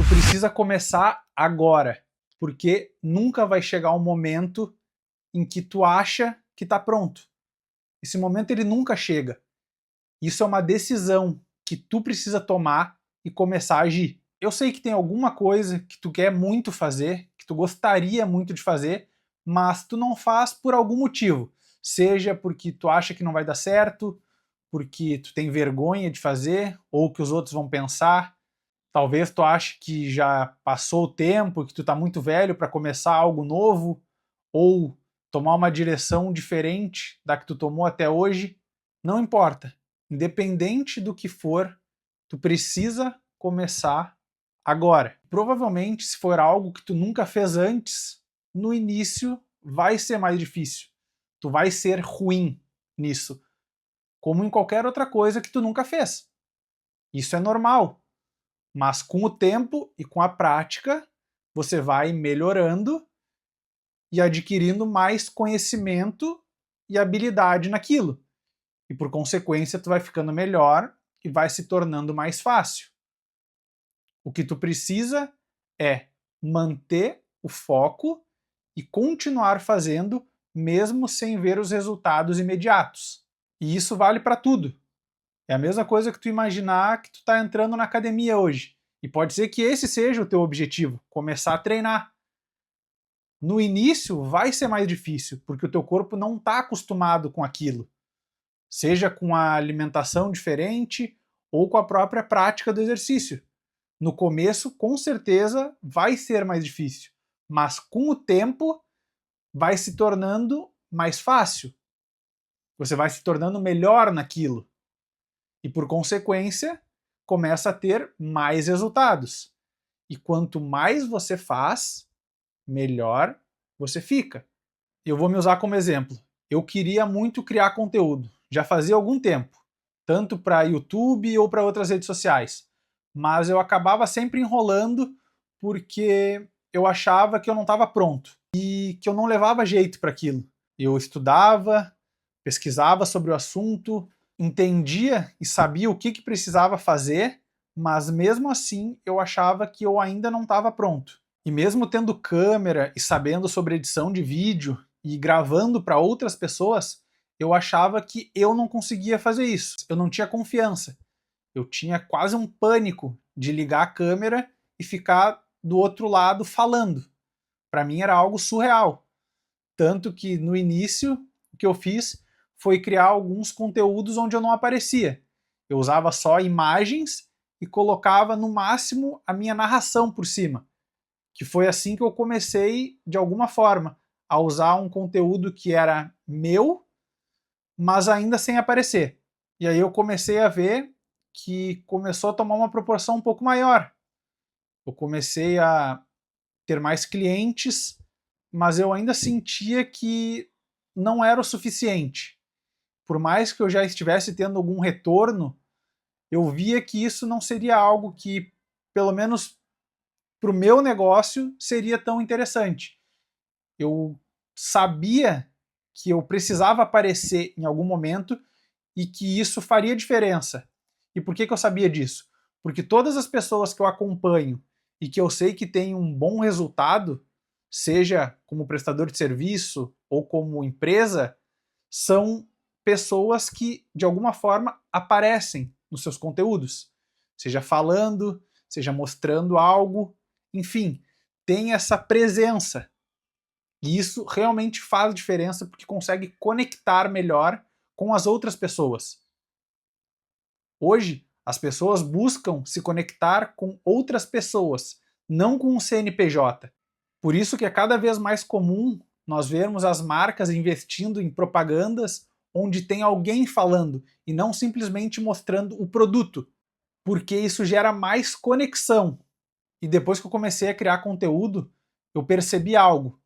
precisa começar agora, porque nunca vai chegar um momento em que tu acha que está pronto. Esse momento ele nunca chega. Isso é uma decisão que tu precisa tomar e começar a agir. Eu sei que tem alguma coisa que tu quer muito fazer, que tu gostaria muito de fazer, mas tu não faz por algum motivo. Seja porque tu acha que não vai dar certo, porque tu tem vergonha de fazer, ou que os outros vão pensar. Talvez tu ache que já passou o tempo, que tu tá muito velho para começar algo novo, ou tomar uma direção diferente da que tu tomou até hoje. Não importa. Independente do que for, tu precisa começar agora. Provavelmente, se for algo que tu nunca fez antes, no início vai ser mais difícil. Tu vai ser ruim nisso, como em qualquer outra coisa que tu nunca fez. Isso é normal. Mas com o tempo e com a prática, você vai melhorando e adquirindo mais conhecimento e habilidade naquilo. E por consequência, tu vai ficando melhor e vai se tornando mais fácil. O que tu precisa é manter o foco e continuar fazendo mesmo sem ver os resultados imediatos. E isso vale para tudo. É a mesma coisa que tu imaginar que tu tá entrando na academia hoje. E pode ser que esse seja o teu objetivo, começar a treinar. No início vai ser mais difícil, porque o teu corpo não está acostumado com aquilo. Seja com a alimentação diferente ou com a própria prática do exercício. No começo, com certeza, vai ser mais difícil, mas com o tempo vai se tornando mais fácil. Você vai se tornando melhor naquilo. E por consequência, começa a ter mais resultados. E quanto mais você faz, melhor você fica. Eu vou me usar como exemplo. Eu queria muito criar conteúdo, já fazia algum tempo, tanto para YouTube ou para outras redes sociais. Mas eu acabava sempre enrolando porque eu achava que eu não estava pronto e que eu não levava jeito para aquilo. Eu estudava, pesquisava sobre o assunto, entendia e sabia o que precisava fazer, mas mesmo assim eu achava que eu ainda não estava pronto. E mesmo tendo câmera e sabendo sobre edição de vídeo e gravando para outras pessoas, eu achava que eu não conseguia fazer isso. Eu não tinha confiança. Eu tinha quase um pânico de ligar a câmera e ficar do outro lado falando. Para mim era algo surreal. Tanto que no início o que eu fiz foi criar alguns conteúdos onde eu não aparecia. Eu usava só imagens e colocava no máximo a minha narração por cima. Que foi assim que eu comecei, de alguma forma, a usar um conteúdo que era meu, mas ainda sem aparecer. E aí eu comecei a ver que começou a tomar uma proporção um pouco maior. Eu comecei a ter mais clientes, mas eu ainda sentia que não era o suficiente. Por mais que eu já estivesse tendo algum retorno, eu via que isso não seria algo que, pelo menos para o meu negócio, seria tão interessante. Eu sabia que eu precisava aparecer em algum momento e que isso faria diferença. E por que eu sabia disso? Porque todas as pessoas que eu acompanho e que eu sei que têm um bom resultado, seja como prestador de serviço ou como empresa, são pessoas que, de alguma forma, aparecem nos seus conteúdos. Seja falando, seja mostrando algo, enfim, tem essa presença. E isso realmente faz diferença porque consegue conectar melhor com as outras pessoas. Hoje, as pessoas buscam se conectar com outras pessoas, não com um CNPJ. Por isso que é cada vez mais comum nós vermos as marcas investindo em propagandas onde tem alguém falando e não simplesmente mostrando o produto, porque isso gera mais conexão. E depois que eu comecei a criar conteúdo, eu percebi algo,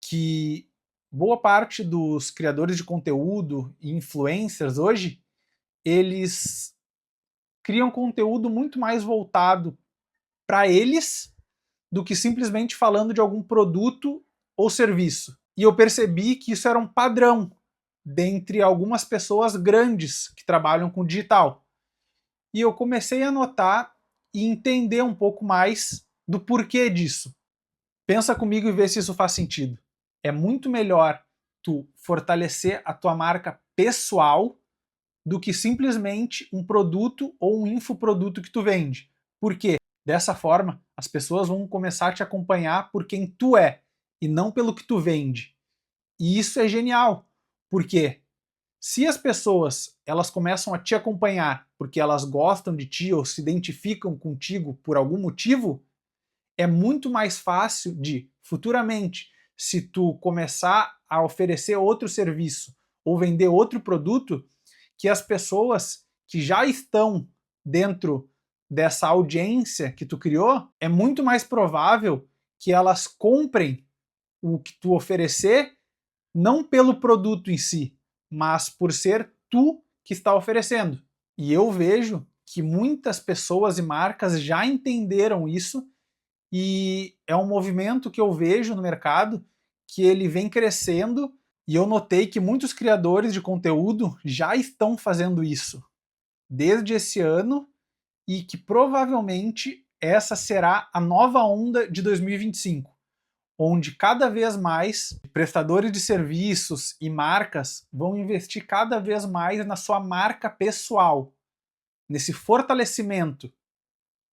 que boa parte dos criadores de conteúdo e influencers hoje, eles criam conteúdo muito mais voltado para eles do que simplesmente falando de algum produto ou serviço. E eu percebi que isso era um padrão dentre algumas pessoas grandes que trabalham com digital. E eu comecei a notar e entender um pouco mais do porquê disso. Pensa comigo e vê se isso faz sentido. É muito melhor tu fortalecer a tua marca pessoal do que simplesmente um produto ou um infoproduto que tu vende. Por quê? Dessa forma, as pessoas vão começar a te acompanhar por quem tu é e não pelo que tu vende. E isso é genial, porque se as pessoas elas começam a te acompanhar porque elas gostam de ti ou se identificam contigo por algum motivo, é muito mais fácil de, futuramente, se tu começar a oferecer outro serviço ou vender outro produto, que as pessoas que já estão dentro dessa audiência que tu criou, é muito mais provável que elas comprem o que tu oferecer, não pelo produto em si, mas por ser tu que está oferecendo. E eu vejo que muitas pessoas e marcas já entenderam isso e é um movimento que eu vejo no mercado que ele vem crescendo e eu notei que muitos criadores de conteúdo já estão fazendo isso desde esse ano e que provavelmente essa será a nova onda de 2025, onde cada vez mais prestadores de serviços e marcas vão investir cada vez mais na sua marca pessoal, nesse fortalecimento,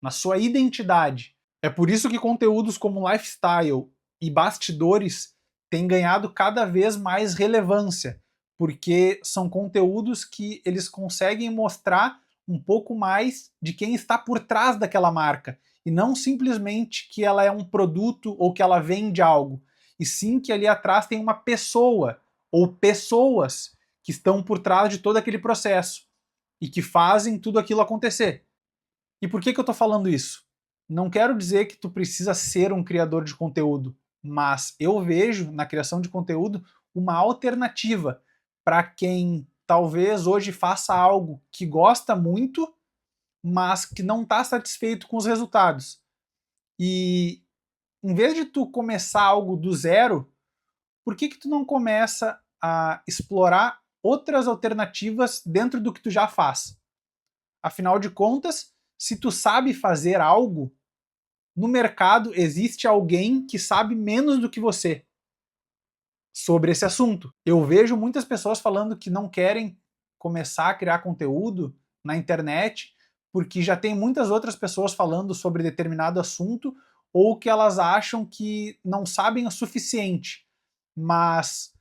na sua identidade. É por isso que conteúdos como lifestyle e bastidores têm ganhado cada vez mais relevância, porque são conteúdos que eles conseguem mostrar um pouco mais de quem está por trás daquela marca, e não simplesmente que ela é um produto ou que ela vende algo, e sim que ali atrás tem uma pessoa ou pessoas que estão por trás de todo aquele processo e que fazem tudo aquilo acontecer. E por que eu estou falando isso? Não quero dizer que tu precisa ser um criador de conteúdo, mas eu vejo na criação de conteúdo uma alternativa para quem talvez hoje faça algo que gosta muito, mas que não está satisfeito com os resultados. E em vez de tu começar algo do zero, por que tu não começa a explorar outras alternativas dentro do que tu já faz? Afinal de contas, se tu sabe fazer algo, no mercado existe alguém que sabe menos do que você sobre esse assunto. Eu vejo muitas pessoas falando que não querem começar a criar conteúdo na internet porque já tem muitas outras pessoas falando sobre determinado assunto ou que elas acham que não sabem o suficiente. Mas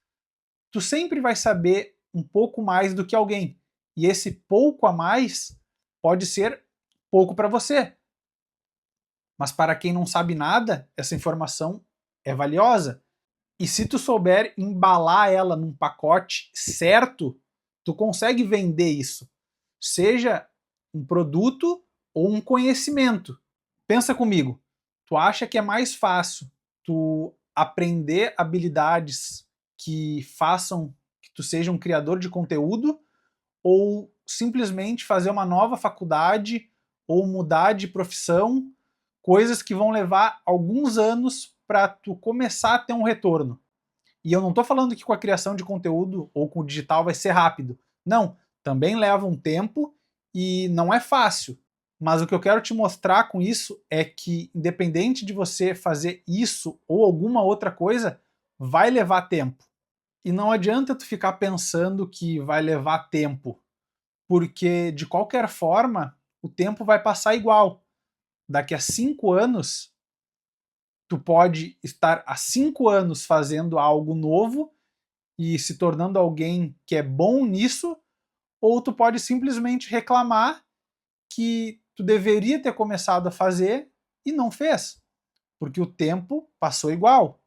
tu sempre vai saber um pouco mais do que alguém. E esse pouco a mais pode ser pouco para você. Mas para quem não sabe nada, essa informação é valiosa. E se tu souber embalar ela num pacote certo, tu consegue vender isso. Seja um produto ou um conhecimento. Pensa comigo. Tu acha que é mais fácil tu aprender habilidades que façam que tu seja um criador de conteúdo ou simplesmente fazer uma nova faculdade ou mudar de profissão, coisas que vão levar alguns anos para tu começar a ter um retorno? E eu não estou falando que com a criação de conteúdo ou com o digital vai ser rápido. Não, também leva um tempo e não é fácil. Mas o que eu quero te mostrar com isso é que, independente de você fazer isso ou alguma outra coisa, vai levar tempo. E não adianta tu ficar pensando que vai levar tempo, porque de qualquer forma o tempo vai passar igual. Daqui a 5 anos, tu pode estar há 5 anos fazendo algo novo e se tornando alguém que é bom nisso, ou tu pode simplesmente reclamar que tu deveria ter começado a fazer e não fez, porque o tempo passou igual.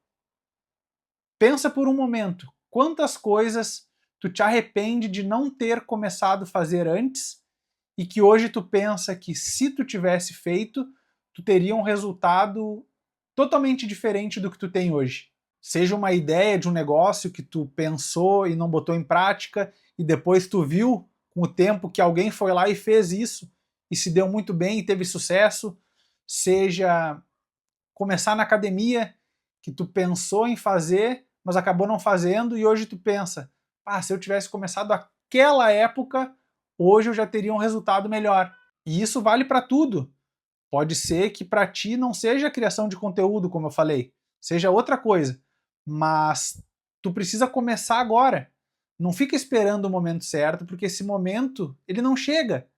Pensa por um momento, quantas coisas tu te arrepende de não ter começado a fazer antes e que hoje tu pensa que se tu tivesse feito, tu teria um resultado totalmente diferente do que tu tem hoje. Seja uma ideia de um negócio que tu pensou e não botou em prática e depois tu viu com o tempo que alguém foi lá e fez isso e se deu muito bem e teve sucesso, seja começar na academia que tu pensou em fazer, mas acabou não fazendo e hoje tu pensa, se eu tivesse começado aquela época, hoje eu já teria um resultado melhor. E isso vale para tudo. Pode ser que para ti não seja a criação de conteúdo, como eu falei, seja outra coisa, mas tu precisa começar agora. Não fica esperando o momento certo, porque esse momento, ele não chega.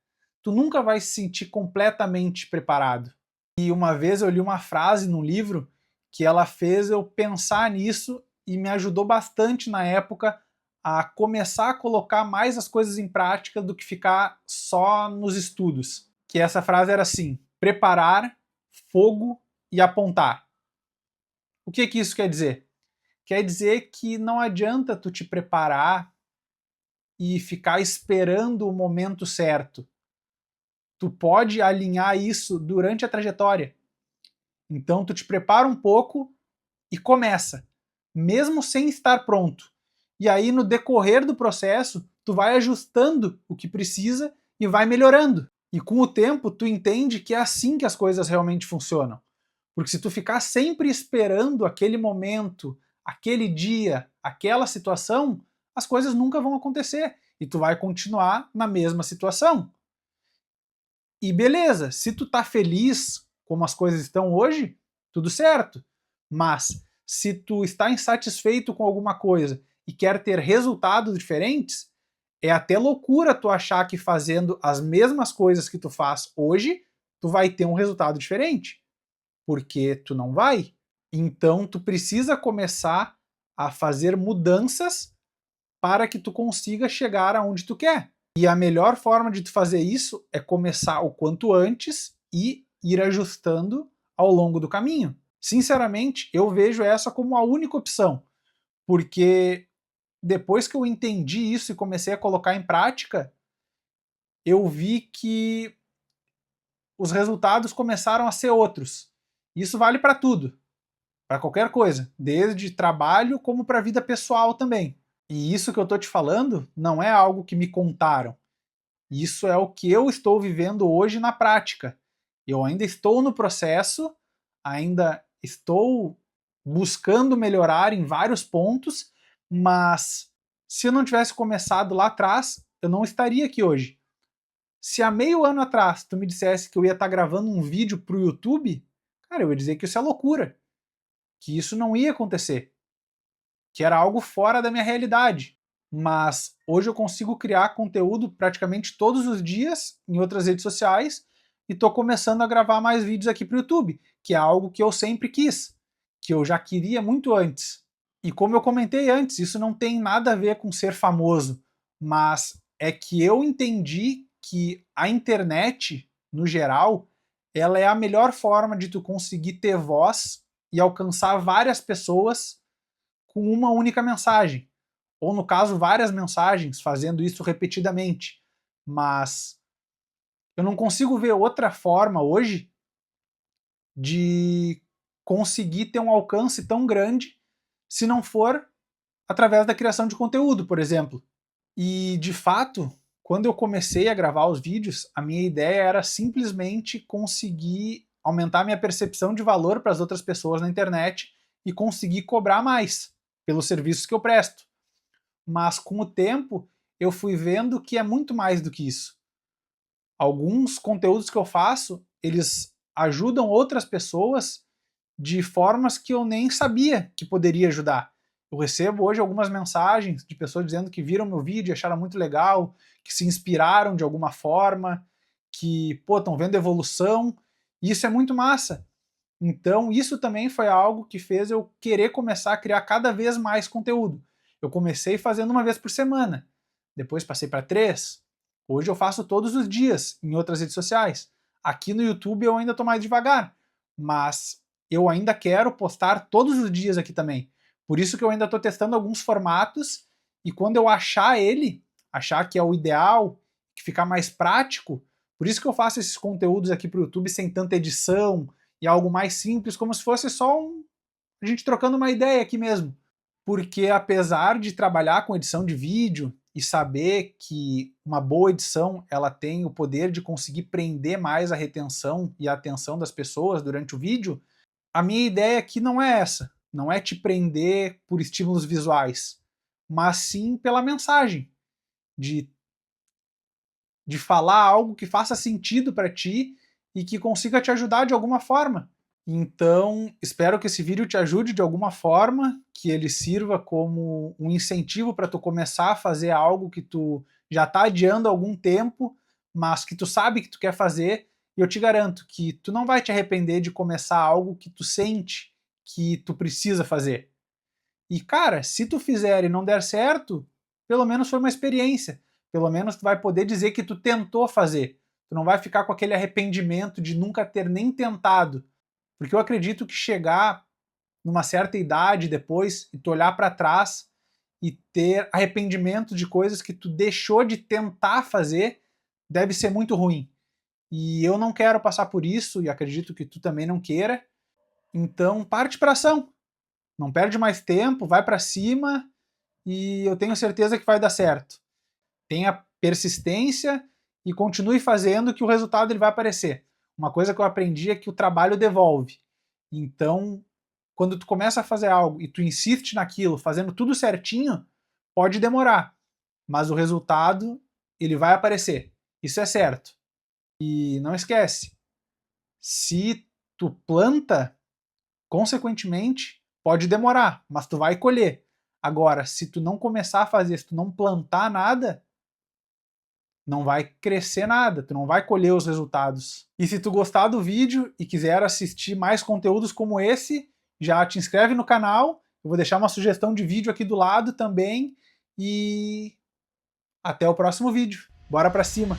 Tu nunca vai se sentir completamente preparado. E uma vez eu li uma frase num livro que ela fez eu pensar nisso e me ajudou bastante na época a começar a colocar mais as coisas em prática do que ficar só nos estudos. Que essa frase era assim: preparar, fogo e apontar. O que isso quer dizer? Quer dizer que não adianta tu te preparar e ficar esperando o momento certo. Tu pode alinhar isso durante a trajetória. Então tu te prepara um pouco e começa, mesmo sem estar pronto. E aí no decorrer do processo, tu vai ajustando o que precisa e vai melhorando. E com o tempo, tu entende que é assim que as coisas realmente funcionam. Porque se tu ficar sempre esperando aquele momento, aquele dia, aquela situação, as coisas nunca vão acontecer e tu vai continuar na mesma situação. E beleza, se tu tá feliz como as coisas estão hoje, tudo certo. Mas se tu está insatisfeito com alguma coisa e quer ter resultados diferentes, é até loucura tu achar que fazendo as mesmas coisas que tu faz hoje, tu vai ter um resultado diferente. Porque tu não vai. Então tu precisa começar a fazer mudanças para que tu consiga chegar aonde tu quer. E a melhor forma de tu fazer isso é começar o quanto antes e ir ajustando ao longo do caminho. Sinceramente, eu vejo essa como a única opção, porque depois que eu entendi isso e comecei a colocar em prática, eu vi que os resultados começaram a ser outros. Isso vale para tudo, para qualquer coisa, desde trabalho como para a vida pessoal também. E isso que eu estou te falando não é algo que me contaram. Isso é o que eu estou vivendo hoje na prática. Eu ainda estou no processo, ainda estou buscando melhorar em vários pontos, mas se eu não tivesse começado lá atrás, eu não estaria aqui hoje. Se há meio ano atrás tu me dissesse que eu ia estar gravando um vídeo para o YouTube, cara, eu ia dizer que isso é loucura, que isso não ia acontecer, que era algo fora da minha realidade. Mas hoje eu consigo criar conteúdo praticamente todos os dias em outras redes sociais e estou começando a gravar mais vídeos aqui para o YouTube, que é algo que eu sempre quis, que eu já queria muito antes. E como eu comentei antes, isso não tem nada a ver com ser famoso, mas é que eu entendi que a internet, no geral, ela é a melhor forma de tu conseguir ter voz e alcançar várias pessoas com uma única mensagem. Ou, no caso, várias mensagens, fazendo isso repetidamente. Mas eu não consigo ver outra forma hoje de conseguir ter um alcance tão grande se não for através da criação de conteúdo, por exemplo. E, de fato, quando eu comecei a gravar os vídeos, a minha ideia era simplesmente conseguir aumentar minha percepção de valor para as outras pessoas na internet e conseguir cobrar mais pelos serviços que eu presto. Mas com o tempo eu fui vendo que é muito mais do que isso. Alguns conteúdos que eu faço, eles ajudam outras pessoas de formas que eu nem sabia que poderia ajudar. Eu recebo hoje algumas mensagens de pessoas dizendo que viram meu vídeo e acharam muito legal, que se inspiraram de alguma forma, que, pô, estão vendo evolução, e isso é muito massa. Então, isso também foi algo que fez eu querer começar a criar cada vez mais conteúdo. Eu comecei fazendo uma vez por semana, depois passei para 3, hoje eu faço todos os dias em outras redes sociais. Aqui no YouTube eu ainda estou mais devagar, mas eu ainda quero postar todos os dias aqui também. Por isso que eu ainda estou testando alguns formatos e quando eu achar ele, achar que é o ideal, que ficar mais prático, por isso que eu faço esses conteúdos aqui para o YouTube sem tanta edição, e algo mais simples, como se fosse só a gente trocando uma ideia aqui mesmo. Porque apesar de trabalhar com edição de vídeo e saber que uma boa edição ela tem o poder de conseguir prender mais a retenção e a atenção das pessoas durante o vídeo, a minha ideia aqui não é essa. Não é te prender por estímulos visuais, mas sim pela mensagem, de, de falar algo que faça sentido para ti e que consiga te ajudar de alguma forma. Então, espero que esse vídeo te ajude de alguma forma, que ele sirva como um incentivo para tu começar a fazer algo que tu já está adiando há algum tempo, mas que tu sabe que tu quer fazer, e eu te garanto que tu não vai te arrepender de começar algo que tu sente que tu precisa fazer. E cara, se tu fizer e não der certo, pelo menos foi uma experiência. Pelo menos tu vai poder dizer que tu tentou fazer. Tu não vai ficar com aquele arrependimento de nunca ter nem tentado. Porque eu acredito que chegar numa certa idade depois e tu olhar para trás e ter arrependimento de coisas que tu deixou de tentar fazer deve ser muito ruim. E eu não quero passar por isso e acredito que tu também não queira. Então parte para ação. Não perde mais tempo, vai para cima e eu tenho certeza que vai dar certo. Tenha persistência e continue fazendo que o resultado ele vai aparecer. Uma coisa que eu aprendi é que o trabalho devolve. Então, quando tu começa a fazer algo e tu insiste naquilo, fazendo tudo certinho, pode demorar, mas o resultado ele vai aparecer. Isso é certo. E não esquece, se tu planta, consequentemente, pode demorar, mas tu vai colher. Agora, se tu não começar a fazer, se tu não plantar nada, não vai crescer nada, tu não vai colher os resultados. E se tu gostar do vídeo e quiser assistir mais conteúdos como esse, já te inscreve no canal, eu vou deixar uma sugestão de vídeo aqui do lado também, e até o próximo vídeo. Bora pra cima!